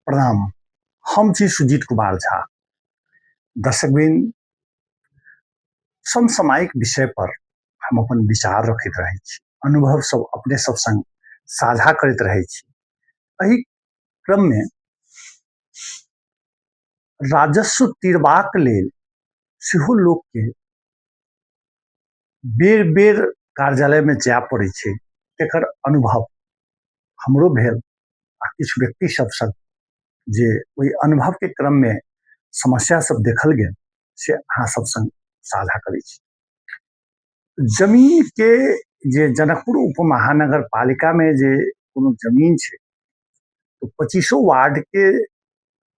प्रणाम। हम छी सुजीत कुमार झा। दर्शकबिन, समसामयिक विषय पर हम अपन विचार रखैत रहै छी, अनुभव सब अपने सब संग साझा करैत रहै छी। एहि क्रममे राजस्व तीरबाक लेल सेहो लोकके बेर बेर कार्यालयमे जाय पड़ै छै। एकर अनुभव हमरो भेल आ किछु व्यक्ति सब संग जे ओहि अनुभवके क्रममे समस्या सब देखल गेल से अहाँ सब संग साझा करै छी। जमीन के जे जनकपुर उपमहानगर पालिका में जे कोनो जमीन छै तो 25 वार्ड के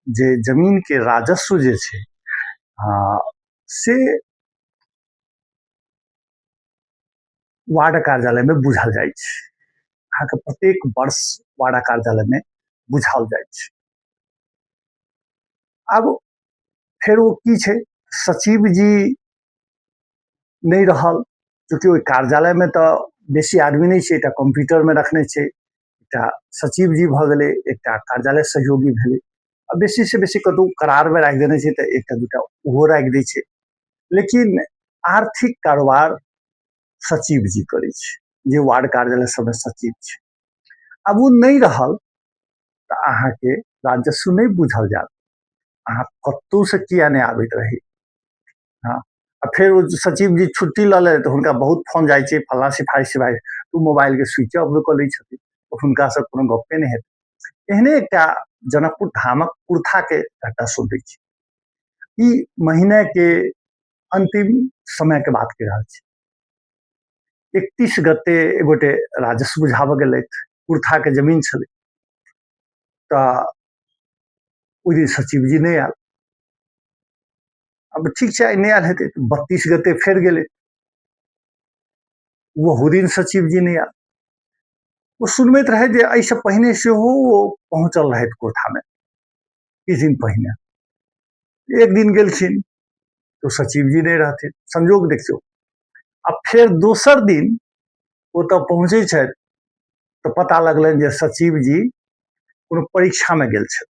जे जमीन के राजस्व जे छै से वार्ड कार्यालय में बुझल जाइ छै। अहाँके प्रत्येक वर्ष वार्ड कार्यालय में बुझाओल जाइ छै। अब फेर वो की छै, सचिव जी नहीं रहल, चूँकि ओहि कार्यालय में तो बेसी आदमी नहीं छै, एकटा कंप्यूटर में रखने छै, एकटा सचिव जी भऽ गेलै, एकटा कार्यालय सहयोगी भेलै, आ बेसी से बेसी कतौ करार में राखि देने छै तऽ एकटा दूटा ओहो राखि दै छै। लेकिन आर्थिक कारोबार सचिव जी करै छै, जे वार्ड कार्यालय सब में सचिव छै। अब वो नहीं रहल तऽ अहाँके राजस्व नहीं बुझल जायत, अहाँ कतौ से किया नहीं आबैत रही। हाँ, आ फिर वो सचिव जी छुट्टी लऽ ले तऽ हुनका बहुत फोन जाइ छै, फल्ला सिफारिश तू मोबाइल के स्विच ऑफ कऽ लै छथिन, तऽ हुनका से कोनो गप्पे नहीं हेतै। एहने एकटा जनकपुर धामक कुर्था के घटना सुनै छी। ई महीने के अंतिम समय के बात कहि रहल छी। 31 गते एगोटे राजस्व बुझाबऽ गेलथि, कुर्था के जमीन छलै, तऽ ओहि दिन सचिव जी नहीं आयल। अब ठीक छै, नहीं आयल हेतै, 32 गते फेर गेलै, वहू दिन सचिव जी नहीं आयल। वो सुनबैत रहे जे एहिसँ पहिने सेहो पहुंचल रहथि कुर्था में, किछु दिन पहिने एक दिन गेलखिन तो सचिव जी नहीं रहथिन, संजोग देखियौ। अब फिर दोसर दिन ओतऽ पहुंचे छथि तो पता लगलनि जे सचिव जी कोनो परीक्षा में गेल छथि।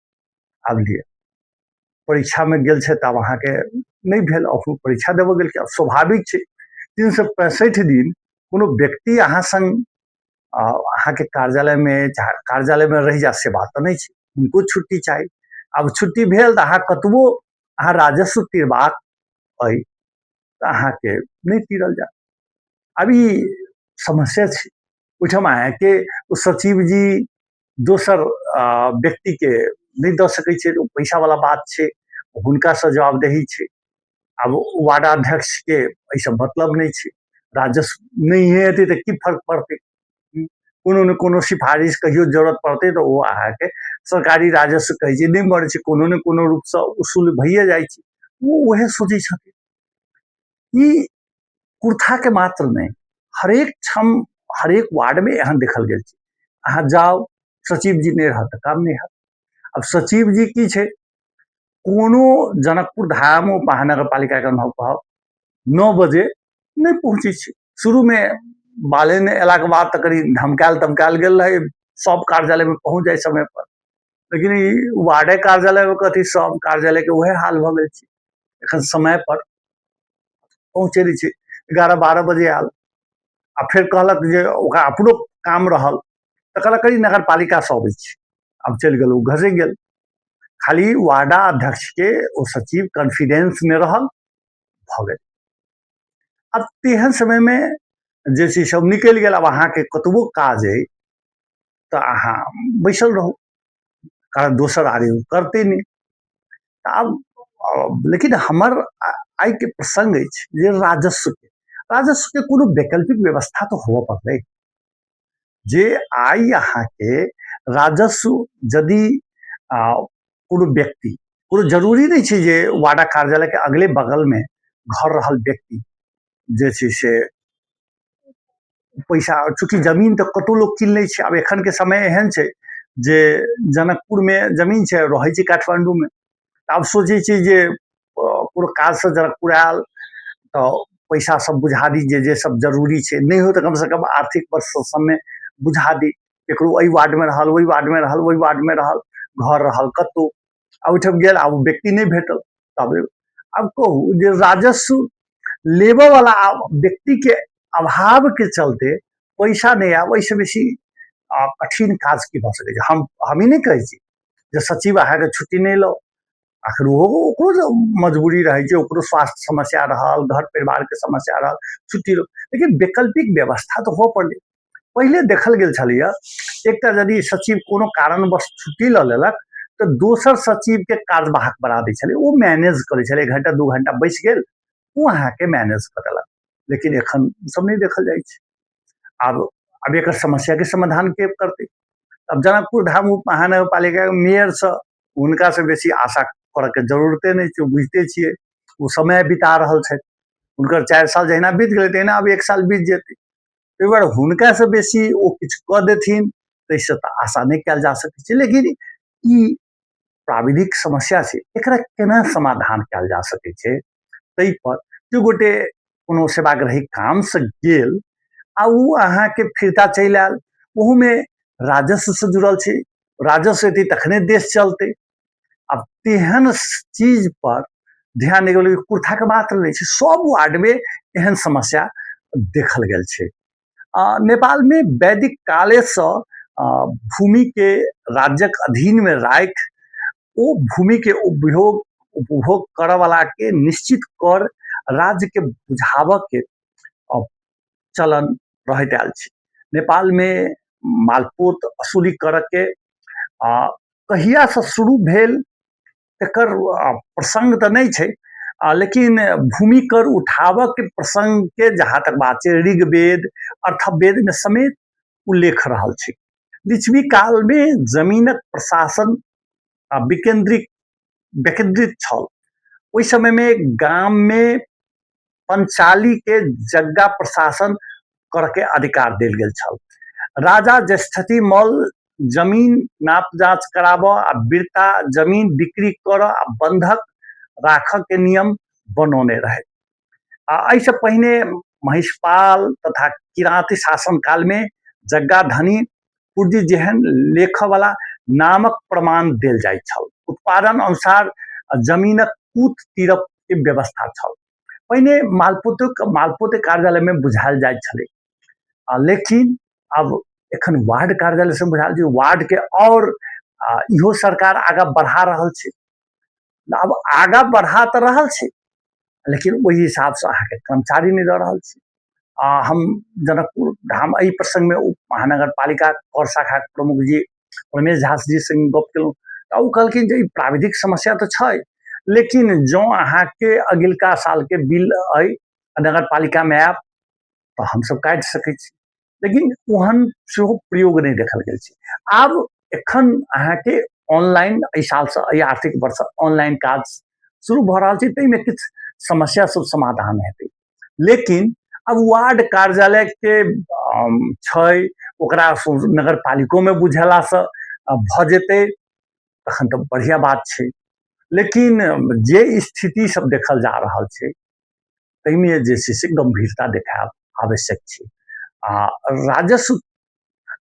आब लिअ, परीक्षा में गेल छथि, आब अहाँके नहीं भेल, परीक्षा देबऽ गेल, स्वाभाविक छै। 365 दिन कोनो व्यक्ति अहाँ संग अहाँके कार्यालय में रहि जा से बात तऽ नहीं छै, उनको छुट्टी चाही। अब छुट्टी भेल तऽ अहाँ कतबो अहाँ राजस्व तीरबाक अइ तऽ अहाँके नहीं तीरल जाय। अब ई समस्या छै। ओहिठाम अहाँके सचिव जी दोसर व्यक्ति के नहीं दऽ सकै छै, पैसा वाला बात छै, हुनका से जवाबदेही छै। अब वार्डाध्यक्ष के एहिसँ मतलब नहीं छै, राजस्व नहीं हेतै तऽ की फर्क पड़तै। कोनो ने कोनो सिफारिश कहियो जरूरत पड़तै तऽ ओ अहाँके सरकारी राजस्व कहै छै नहीं मरै छै, कोनो ने कोनो रूपसँ उसूल भइए जाइ छै। वो उहे सोचै छथिन। ई कुर्था के मात्र नहीं, हरेक क्षम हरेक वार्ड में एहन देखल गेल छै। अहाँ जाओ, सचिव जी नहीं रहत तऽ काम नहीं हैत। अब सचिव जी की छै, कोनो जनकपुर धाम महानगर पालिका के अनुभव कहब 9 बजे नहीं पहुंचे छै। शुरू में बालेन एला के बाद तऽ करीब धमकायल तमकायल गेल रहे, सब कार्यालय में पहुंच जाए समय पर। लेकिन ई वार्डे कार्यालय में कथी, सब कार्यालय के वह हाल भऽ गेल छै, एखन समय पर पहुंचे नहीं छै। 11-12 बजे आयल, आ फिर कहलक जे ओकरा अपनो काम रहल तऽ कहलक करी नगर पालिका से अबै छै। अब चलि गेल, ओ घसि गेल। खाली वार्डा अध्यक्ष के ओ सचिव कॉन्फिडेंस में रहल, भऽ गेल। अब तेहन समय में जे चीज सब निकलि गेल, अब अहाँके कतबो काज अइ तऽ अहाँ बैसल रहू, कारण दोसर आदमी करतै नहीं। अब लेकिन हमर आइ के प्रसंग अछि जे राजस्व के कोनो वैकल्पिक व्यवस्था तो होबऽ पड़तै। जे आइ अहाँके राजस्व यदि कोनो व्यक्ति, कोनो जरूरी नहीं छै जे वार्डा कार्यालय के अगले बगल में घर रहल व्यक्ति जे छै से पैसा, चूँकि जमीन तऽ कतौ लोग कीन लै छै। अब एखन के समय एहन छै जे जनकपुर में जमीन छै, रहै छै काठमांडू में, आब सोचै छै जे कोनो काज से जनकपुर आयल तऽ पैसा सब बुझा दी, जे सब जरूरी छै, नहीं हो तऽ कम से कम आर्थिक वर्ष सब में बुझा दी। केकरो एहि वार्ड में रहल, ओहि वार्ड में रहल, ओहि वार्ड में रहल, घर रहल कतहु आ ओहिठाम गेल आब व्यक्ति नहीं भेटल तब अब कहू जे राजस्व लेबऽ वाला व्यक्ति के अभाव के चलते पैसा नहीं आब एहिसँ बेसी कठिन काज की भऽ सकै छै। हम ही नहीं कहै छी जे सचिव अहाँके छुट्टी नहीं लो, आखिर ओकरो मजबूरी रहे छै, ओकरो स्वास्थ्य समस्या रहल, घर परिवार के समस्या रहल, छुट्टी लो, लेकिन वैकल्पिक व्यवस्था तो हो पड़लै। पहिले देखल गेल छलैया एकटा यदि सचिव कोनो कारणवश छुट्टी लऽ लेलक तो दोसर सचिव के कार्यवाहक बना दै छलै, ओ मैनेज करै छलै, 1 घंटा 2 घंटा बचि गेल वो अहाँके मैनेज कर देलक। लेकिन एखन सब नहीं देखल जाइ छै। अब एकर समस्या के समाधान के करतै? अब जनकपुर धाम उप महानगरपालिका के मेयर से हुनका से बेसी आशा करऽ के जरूरते नहीं छै, बुझते छियै वो समय बिता रहल छथि, हुनकर 4 साल जहिना बीत गेलै तहिना अब 1 साल बीत जेतै, ताहि दुआरे हुनका से बेसी ओ किछु कऽ देथिन ताहिसँ तऽ आशा नहीं कयल जा सकै छै। लेकिन ई प्राविधिक समस्या छै, एकरा केना समाधान कयल जा सकै छै ताहि पर जो गोटे कोनो सेवाग्राही काम से गेल आ उ अहाँके फिरता चलि आयल, ओहूमे राजस्व से जुड़ल छै, राजस्व एतै तखने देश चलतै। अब तेहन चीज पर ध्यान नहीं गेल, कुर्था के मात्र नहीं छै, सब वार्ड में एहन समस्या देखल गेल छै। नेपाल में वैदिक काले से भूमि के राज्यक अधीन में राखि ओ भूमि के उपभोग करऽ वाला के निश्चित कर राज्य के बुझावऽ के चलन रहैत आयल छै। नेपाल में मालपोत वसूली करऽ के कहिया से शुरू भेल एकर प्रसंग तऽ नहीं छै, लेकिन भूमि कर उठावऽ के प्रसंग के जहाँ तक बात छै ऋग्वेद अर्थवेद में समेत उल्लेख रहल छै। लिच्छवी काल में जमीनक प्रशासन विकेंद्रित छल, ओहि समय में गाम में पंचाली के जग्गा प्रशासन करके अधिकार देल गेल छल। राजा ज्येष्ठती मल जमीन नाप जांच कराबऽ आ बिरता जमीन बिक्री करऽ आ बंधक राखऽ के नियम बनौने रहे। एहिसँ पहिने महिषपाल तथा किराँती शासन काल में जग्गा धनी पूर्जी जेहन लेखऽ वाला नामक प्रमाण देल जाइत छल। उत्पादन अनुसार जमीनक कूत तीरप के व्यवस्था छल। पहिने मालपोते कार्यालय में बुझायल जाइत छलै, लेकिन अब एखन वार्ड कार्यालय से बुझायल छै, वार्ड के और इहो सरकार आगा बढ़ा रहल छै। अब आगा बढ़ा तऽ रहल छै, लेकिन ओहि हिसाब से अहाँके कर्मचारी नहीं दऽ रहल छै। हम जनकपुर धाम एहि प्रसंग में उप महानगर पालिका कर शाखा प्रमुख जी रमेश झा जी से गप केलहुँ तऽ ओ कहलखिन जे ई प्राविधिक समस्या तऽ छै, लेकिन जो अहाँके अगिलका साल के बिल अइ नगर पालिका में आयब तो हम सब काटि सकै छी, लेकिन ओहन सेहो प्रयोग नहीं देखल गेल छै। आब एखन अहाँके ऑनलाइन एहि साल से एहि आर्थिक वर्ष ऑनलाइन काज शुरू भऽ रहल छै, ताहिमे किछु समस्या सब समाधान हेतै। लेकिन अब वार्ड कार्यालय के छै, ओकरा नगर पालिको में बुझेला से भऽ जेतै तखन तऽ बढ़िया बात छै। लेकिन जे स्थिति सब देखल जा रहल छै ताहिमे जे छै से गंभीरता देखायब आवश्यक छै। राजस्व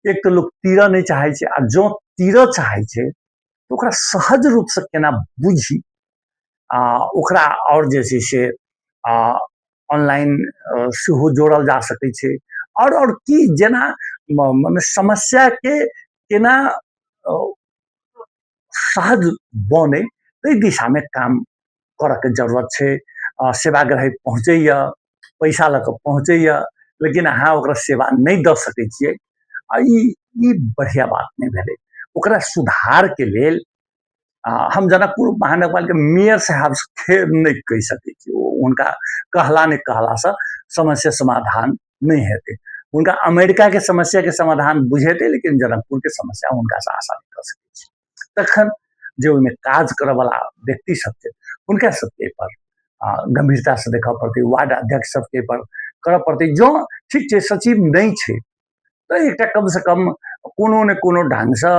एक तो लोग तीरऽ नहीं चाहे छै, आ जो तीरऽ चाहे छै तो ओकरा सहज रूप से केना बुझी ओकरा और जे छै से ऑनलाइन सेहो जोड़ल जा सकै छै, और की जेना समस्या के केना सहज बने ताहि दिशा में काम करऽ के जरूरत छै। सेवाग्राही पहुँचैया, पैसा लऽ कऽ पहुँचैया, लेकिन अहाँ ओकरा सेवा नहीं दऽ सकै छियै, ई बढ़िया बात नहीं भेलै। ओकरा सुधार के लेल हम जनकपुर महानगरपालिका मेयर साहब के नहीं कहि सकै छी, हुनका कहला नहीं कहला से समस्या समाधान नहीं हेतै। हुनका अमेरिका के समस्या के समाधान बुझेतै, लेकिन जनकपुर के समस्या हुनका से आशा नहीं कऽ सकै छी। तखन जे ओहिमे काज करऽ वाला व्यक्ति सब छै हुनका सबके पर गंभीरता से देखऽ पड़तै, वार्ड अध्यक्ष सबके पर करऽ पड़तै। जो ठीक छै सचिव नहीं छै तऽ एकटा कम से कम कोनो ने कोनो ढंग से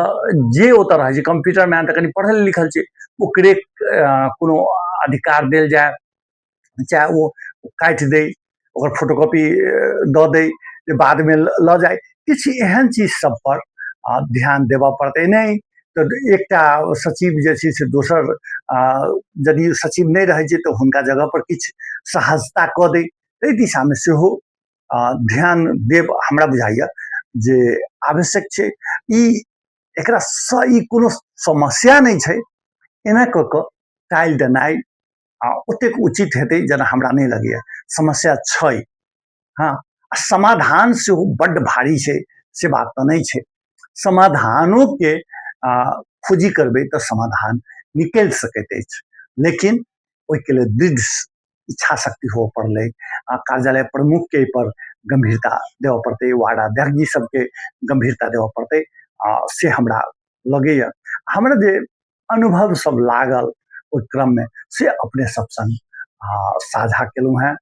जे ओतऽ रहै छै, कंप्यूटर मैन तऽ कनि पढ़ल लिखल छै, ओकरे कोनो अधिकार देल जाय, चाहे वो काटि दै, ओकर फोटोकॉपी दऽ दै जे बाद में लऽ जाय, किछु एहन चीज सब पर ध्यान देबऽ पड़तै। नहीं तो एकटा सचिव जे छै से दोसर यदि सचिव नहीं रहे छै तो हुनका जगह पर किछु सहजता कऽ दै, एहि दिशामे सेहो ध्यान देब हमरा बुझाइए जे आवश्यक छै। एकरा ई कोनो समस्या नहीं छै, एना कऽ कऽ टालि देनाइ ओतेक उचित हेतै जेना हमरा नहीं लगैए। समस्या छै, हाँ, समाधान सेहो बड्ड भारी छै से बात तऽ नहीं छै। समाधानों के खोजी करबै तऽ समाधान निकलि सकैत अछि, लेकिन ओहिके लेल दृढ़ इच्छा शक्ति हो पड़लै, कार्यालय प्रमुख के पर गंभीरता देव पड़तै, वार्ड अध्यक्ष जी सबके गंभीरता देव पड़तै, से हमरा लगैए। हमरा जे अनुभव सब लागल ओहि क्रममे से अपने सब संग साझा केलहुँ हेँ।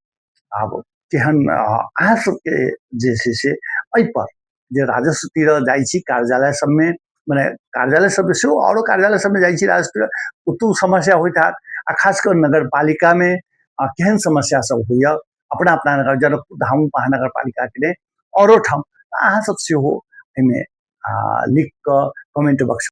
आब केहन अहाँ सबके जे छै से एहि पर जे राजस्व तीरऽ जाइ छी कार्यालय सबमे, मने कार्यालय सब सेहो औरो कार्यालय सबमे जाइ छी राजस्व तीरऽ, ओतौ समस्या होइत हैत, आ खास कर नगर पालिका में केहन समस्या सब होइए अपना अपना नगर, जनकपुर धाम महानगर पालिका के ने औरो ठाम, अहाँ सब सेहो एहिमे लिख कऽ कमेंट बॉक्स